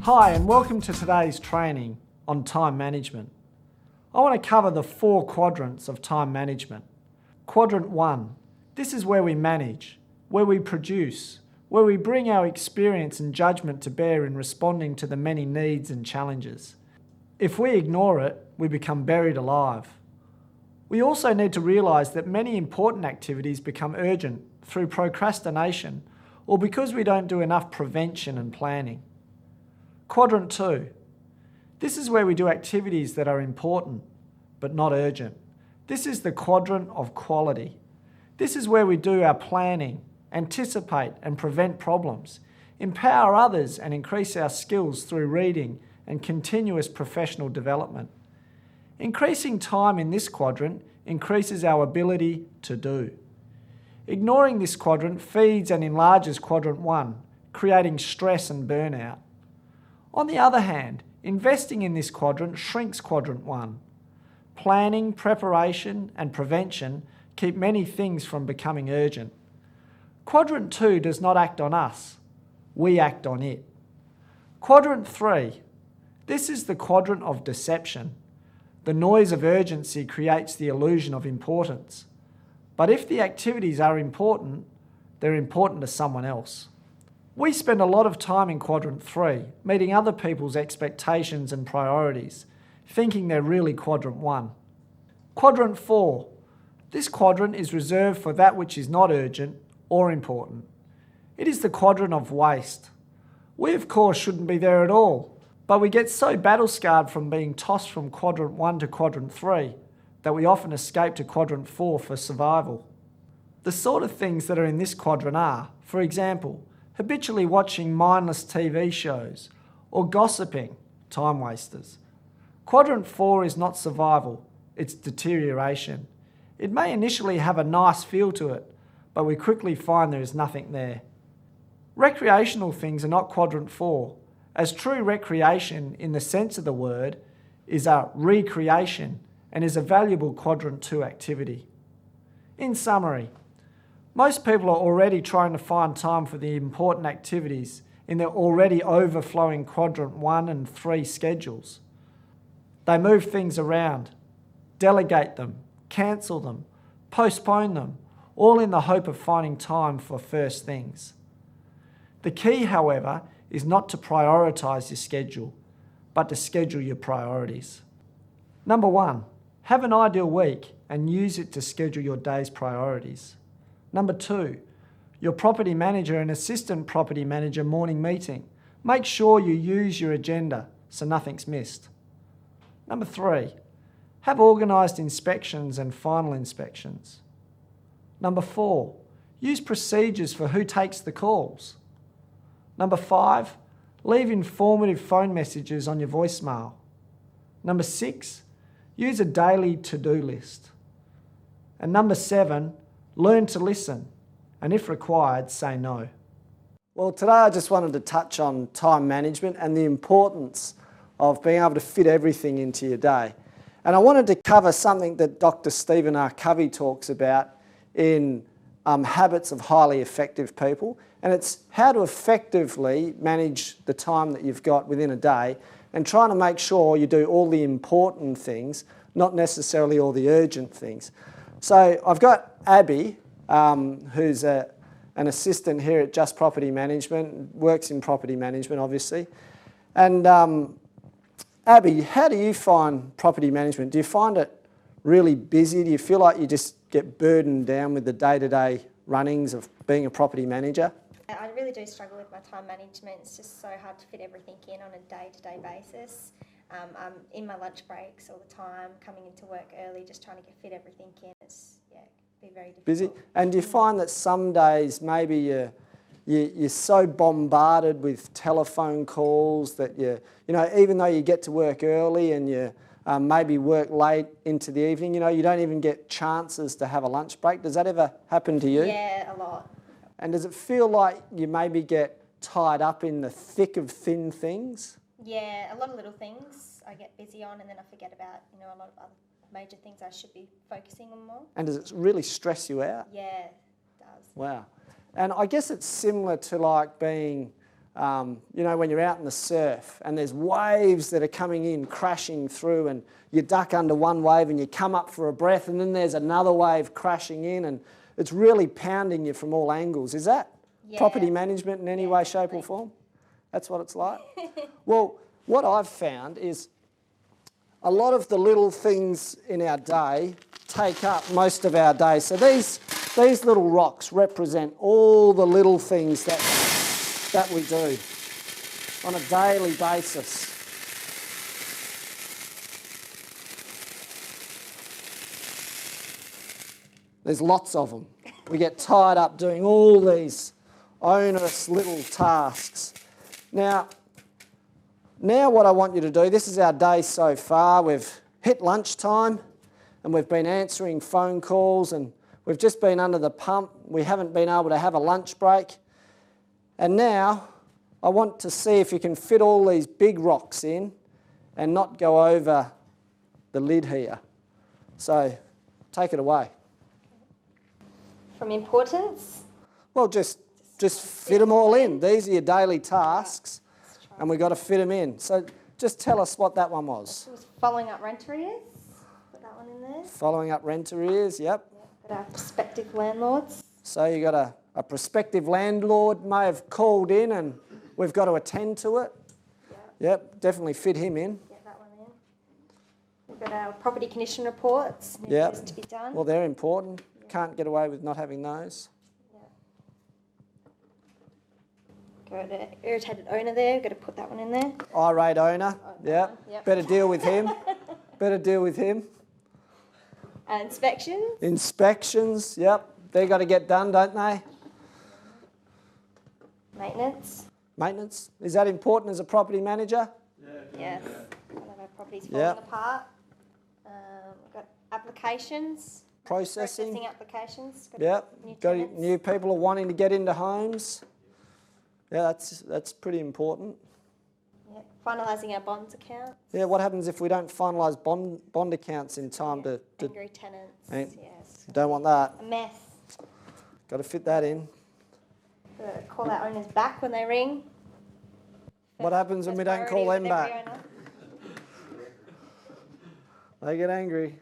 Hi and welcome to today's training on time management. I want to cover the 4 quadrants of time management. Quadrant 1, this is where we manage, where we produce, where we bring our experience and judgment to bear in responding to the many needs and challenges. If we ignore it, we become buried alive. We also need to realise that many important activities become urgent through procrastination or because we don't do enough prevention and planning. Quadrant 2. This is where we do activities that are important but not urgent. This is the quadrant of quality. This is where we do our planning, anticipate and prevent problems, empower others and increase our skills through reading and continuous professional development. Increasing time in this quadrant increases our ability to do. Ignoring this quadrant feeds and enlarges quadrant 1, creating stress and burnout. On the other hand, investing in this quadrant shrinks quadrant 1. Planning, preparation and prevention keep many things from becoming urgent. Quadrant 2 does not act on us, we act on it. Quadrant 3. This is the quadrant of deception. The noise of urgency creates the illusion of importance. But if the activities are important, they're important to someone else. We spend a lot of time in quadrant 3, meeting other people's expectations and priorities, thinking they're really quadrant 1. Quadrant 4. This quadrant is reserved for that which is not urgent or important. It is the quadrant of waste. We of course shouldn't be there at all, but we get so battle-scarred from being tossed from quadrant 1 to quadrant 3 that we often escape to quadrant 4 for survival. The sort of things that are in this quadrant are, for example, habitually watching mindless TV shows or gossiping, time wasters. Quadrant 4 is not survival, it's deterioration. It may initially have a nice feel to it, but we quickly find there is nothing there. Recreational things are not quadrant 4, as true recreation in the sense of the word is a recreation and is a valuable quadrant 2 activity. In summary, most people are already trying to find time for the important activities in their already overflowing quadrant 1 and 3 schedules. They move things around, delegate them, cancel them, postpone them, all in the hope of finding time for first things. The key, however, is not to prioritise your schedule, but to schedule your priorities. Number 1, have an ideal week and use it to schedule your day's priorities. Number 2, your property manager and assistant property manager morning meeting. Make sure you use your agenda so nothing's missed. Number 3, have organised inspections and final inspections. Number 4, use procedures for who takes the calls. Number 5, leave informative phone messages on your voicemail. Number 6, use a daily to-do list. And number 7, learn to listen, and if required, say no. Well, today I just wanted to touch on time management and the importance of being able to fit everything into your day. And I wanted to cover something that Dr. Stephen R. Covey talks about in Habits of Highly Effective People, and it's how to effectively manage the time that you've got within a day and trying to make sure you do all the important things, not necessarily all the urgent things. So I've got Abby, who's an assistant here at Just Property Management, works in property management obviously. And Abby, how do you find property management? Do you find it really busy? Do you feel like you just get burdened down with the day-to-day runnings of being a property manager? I really do struggle with my time management. It's just so hard to fit everything in on a day-to-day basis. I'm in my lunch breaks all the time, coming into work early, just trying to fit everything in. It's be very difficult. Busy. And do you find that some days maybe you're so bombarded with telephone calls that even though you get to work early and you maybe work late into the evening, you don't even get chances to have a lunch break? Does that ever happen to you? Yeah, a lot. And does it feel like you maybe get tied up in the thick of thin things? Yeah, a lot of little things I get busy on and then I forget about, a lot of other major things I should be focusing on more. And does it really stress you out? Yeah, it does. Wow. And I guess it's similar to like being when you're out in the surf and there's waves that are coming in, crashing through, and you duck under one wave and you come up for a breath, and then there's another wave crashing in, and it's really pounding you from all angles. Is that property management in any way, shape or form? That's what it's like? Well, what I've found is a lot of the little things in our day take up most of our day. So these little rocks represent all the little things that we do on a daily basis. There's lots of them. We get tied up doing all these onerous little tasks. Now what I want you to do, this is our day so far. We've hit lunchtime and we've been answering phone calls and we've just been under the pump. We haven't been able to have a lunch break. And now I want to see if you can fit all these big rocks in and not go over the lid here. So take it away. From importance? Well, just fit them all in. These are your daily tasks and we've got to fit them in. So just tell us what that one was. It was following up rent arrears. Put that one in there. Following up rent arrears, yep. Got our prospective landlords. So you got a prospective landlord may have called in and we've got to attend to it. Yep, definitely fit him in. Get that one in. We've got our property condition reports. Yep. To be done. Well, they're important. Can't get away with not having those. Got an irritated owner there. Got to put that one in there. Irate owner, yep. Yep. Better deal with him. Better deal with him. Inspections. Inspections, yep. They've got to get done, don't they? Maintenance. Maintenance. Is that important as a property manager? Yes. One of our properties falling apart. We've got applications. Processing. Applications. Yep. New Got tenants. new people are wanting to get into homes. Yeah, that's pretty important. Yep. Finalising our bonds accounts. Yeah, what happens if we don't finalise bond accounts in time to Angry tenants. Yes. Don't want that. A mess. Got to fit that in. Got to call our owners back when they ring. What happens when we don't call them back? They get angry.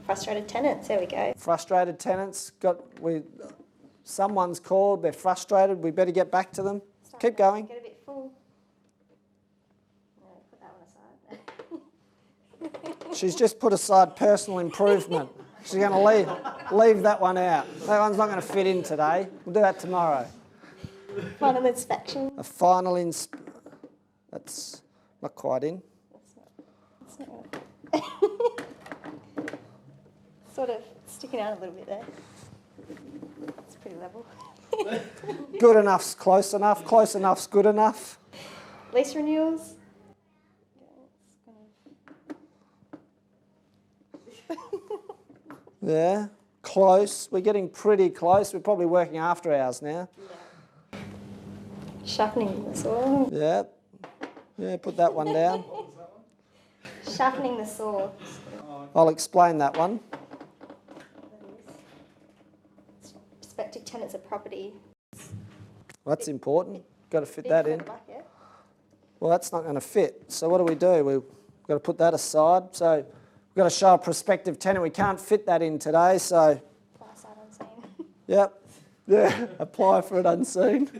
Frustrated tenants, there we go. Frustrated tenants, someone's called, they're frustrated, we better get back to them. Keep going. Get a bit full. No, put that one aside. She's just put aside personal improvement. She's going to leave that one out. That one's not going to fit in today. We'll do that tomorrow. Final inspection. A final that's not quite in. It's not sort of sticking out a little bit there. It's pretty level. Good enough's close enough. Close enough's good enough. Lease renewals. Yeah, close. We're getting pretty close. We're probably working after hours now. Yeah. Sharpening the saw. Yeah. Yeah, put that one down. Sharpening the saw. I'll explain that one. Prospective tenants of property. Well, that's important. Got to fit that in. Back, yeah? Well, that's not going to fit. So what do? We've got to put that aside. So we've got to show a prospective tenant. We can't fit that in today. So, Apply sight unseen. yep. Yeah, apply for it unseen.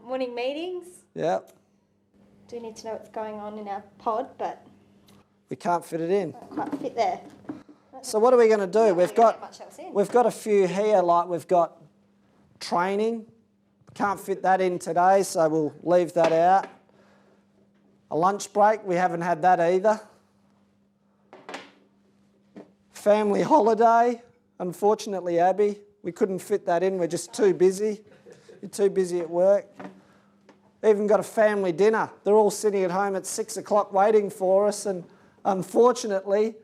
Morning meetings. Yep. Do need to know what's going on in our pod, but We can't fit it in. don't quite fit there. So what are we going to do? We've Not got much else in. We've got a few here, like we've got training. Can't fit that in today, so we'll leave that out. A lunch break, we haven't had that either. Family holiday, unfortunately, Abby, we couldn't fit that in. We're just too busy. You're too busy at work. Even got a family dinner. They're all sitting at home at 6 o'clock waiting for us, and unfortunately,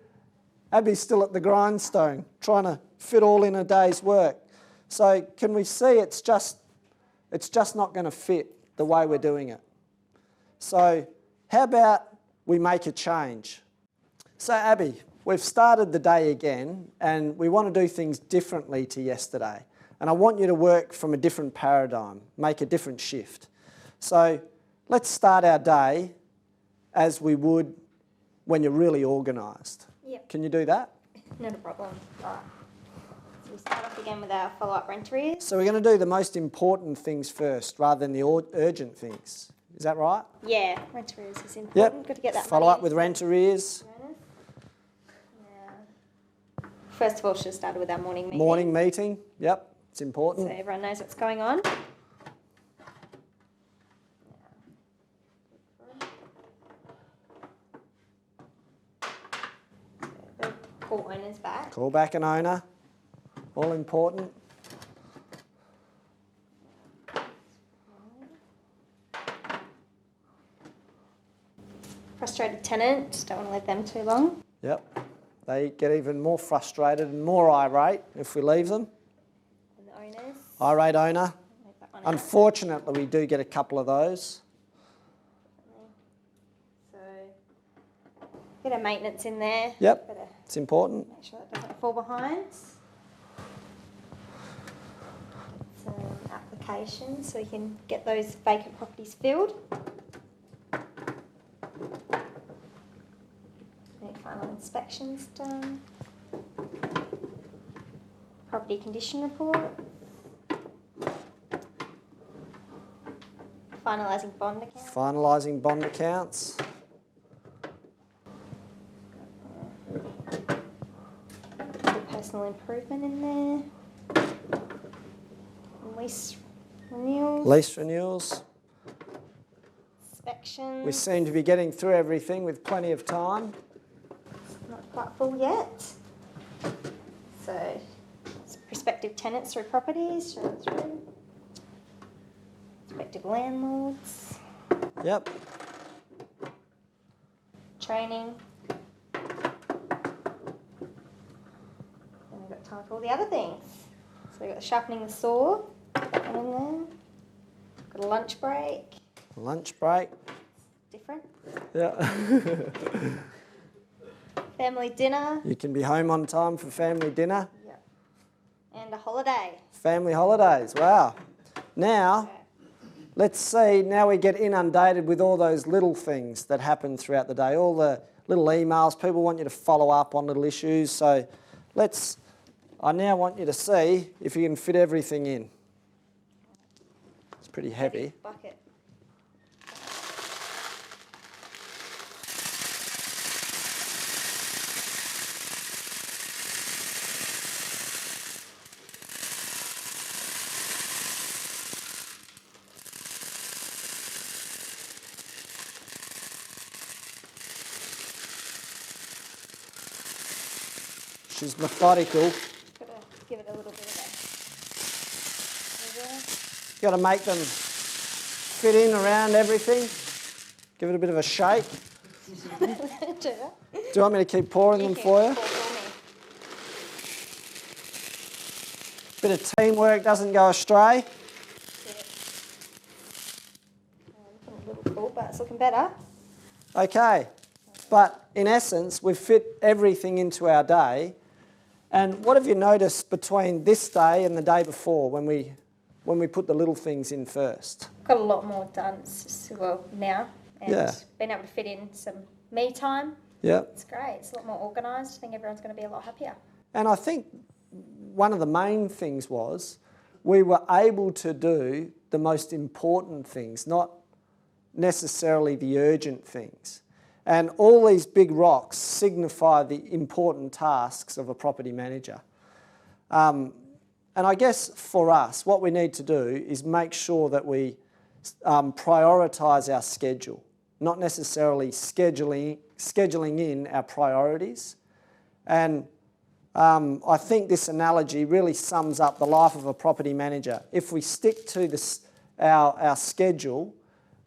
Abby's still at the grindstone, trying to fit all in a day's work. So can we see it's just not going to fit the way we're doing it. So how about we make a change? So Abby, we've started the day again and we want to do things differently to yesterday. And I want you to work from a different paradigm, make a different shift. So let's start our day as we would when you're really organised. Yep. Can you do that? Not a problem. All right. So we start off again with our follow-up rent arrears. So we're going to do the most important things first rather than the urgent things. Is that right? Yeah, rent arrears is important. Yep. Got to get that Follow money up with rent arrears. Now, first of all, should have started with our morning meeting. Morning meeting. Yep. It's So important. everyone knows what's going on. The call owner's back. Call back an owner. All important. Frustrated tenant, just don't want to leave them too long. Yep. They get even more frustrated and more irate if we leave them. And the owners, Irate owner. leave that one out. Unfortunately, we do get a couple of those. So, bit of maintenance in there. Yep. Better It's important. make sure that doesn't fall behind. Some applications so we can get those vacant properties filled. Need final inspections done. Property condition report. Finalising bond account. Finalising bond accounts. Bit personal improvement in there. Lease renewals. Lease renewals. Inspections. We seem to be getting through everything with plenty of time. Not quite full yet. So, prospective tenants through properties, show it through. Prospective landlords, Yep. training. Then we've got time for all the other things. So we've got sharpening the saw, put that one in there. Got a lunch break, Lunch break. different. Yeah. Family dinner. You can be home on time for family dinner. Yep. And a holiday. Family holidays. Wow. Now, let's see, now we get inundated with all those little things that happen throughout the day, all the little emails. People want you to follow up on little issues. So I now want you to see if you can fit everything in. It's pretty heavy. Bucket. She's methodical. Got to give it a little bit of You've got to make them fit in around everything. Give it a bit of a shake. a... Do you want me to keep pouring them for you? Bit of teamwork doesn't go astray. A little cool, but it's looking better. Okay, but in essence, we've fit everything into our day. And what have you noticed between this day and the day before when we put the little things in first? Got a lot more done now, and Yeah. been able to fit in some me time. Yep. It's great. It's a lot more organised. I think everyone's going to be a lot happier. And I think one of the main things was we were able to do the most important things, not necessarily the urgent things. And all these big rocks signify the important tasks of a property manager. And I guess for us, what we need to do is make sure that we prioritise our schedule, not necessarily scheduling in our priorities. And I think this analogy really sums up the life of a property manager. If we stick to our schedule,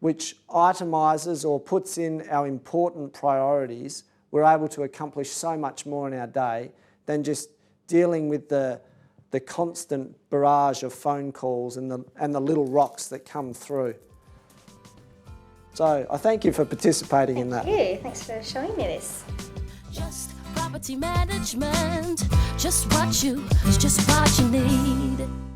which itemises or puts in our important priorities, we're able to accomplish so much more in our day than just dealing with the constant barrage of phone calls and the little rocks that come through. So I thank you for participating in that. Thank you. Thanks for showing me this. Just property management. Just what you need.